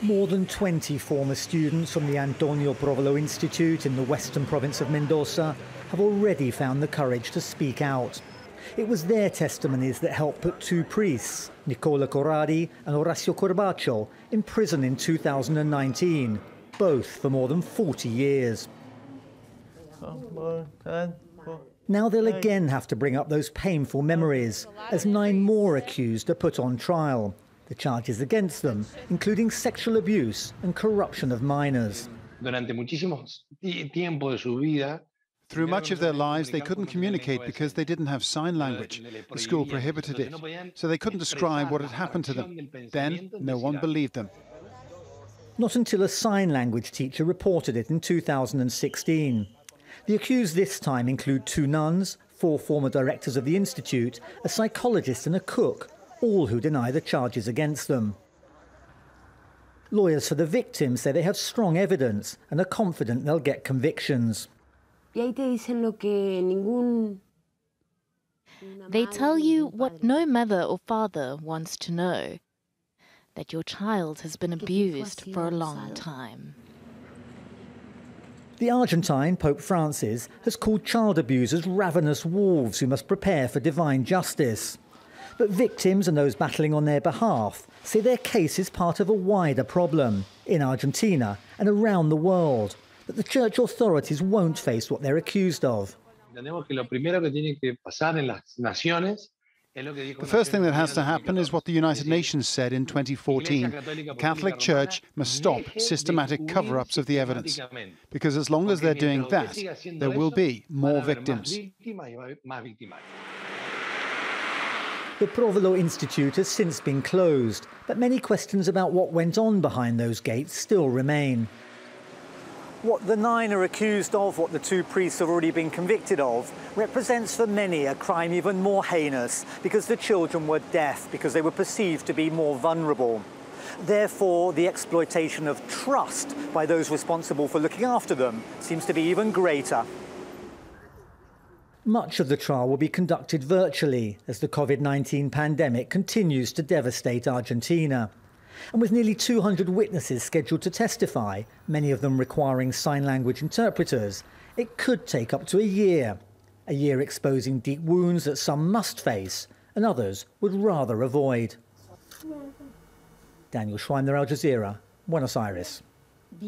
More than 20 former students from the Antonio Provolo Institute in the western province of Mendoza have already found the courage to speak out. It was their testimonies that helped put two priests, Nicola Corradi and Horacio Corbacho, in prison in 2019, both for more than 40 years. Now they'll again have to bring up those painful memories, as 9 more accused are put on trial. The charges against them, including sexual abuse and corruption of minors. Through much of their lives, they couldn't communicate because they didn't have sign language. The school prohibited it, so they couldn't describe what had happened to them. Then, no one believed them. Not until a sign language teacher reported it in 2016. The accused this time include 2 nuns, 4 former directors of the institute, a psychologist and a cook, all who deny the charges against them. Lawyers for the victims say they have strong evidence and are confident they'll get convictions. They tell you what no mother or father wants to know, that your child has been abused for a long time. The Argentine Pope Francis has called child abusers ravenous wolves who must prepare for divine justice. But victims and those battling on their behalf say their case is part of a wider problem in Argentina and around the world, that the church authorities won't face what they're accused of. The first thing that has to happen is what the United Nations said in 2014. The Catholic Church must stop systematic cover-ups of the evidence, because as long as they're doing that, there will be more victims. The Provolo Institute has since been closed, but many questions about what went on behind those gates still remain. What the 9 are accused of, what the 2 priests have already been convicted of, represents for many a crime even more heinous, because the children were deaf, because they were perceived to be more vulnerable. Therefore, the exploitation of trust by those responsible for looking after them seems to be even greater. Much of the trial will be conducted virtually as the COVID-19 pandemic continues to devastate Argentina. And with nearly 200 witnesses scheduled to testify, many of them requiring sign language interpreters, it could take up to a year exposing deep wounds that some must face and others would rather avoid. Daniel Schweimler, Jazeera, Buenos Aires.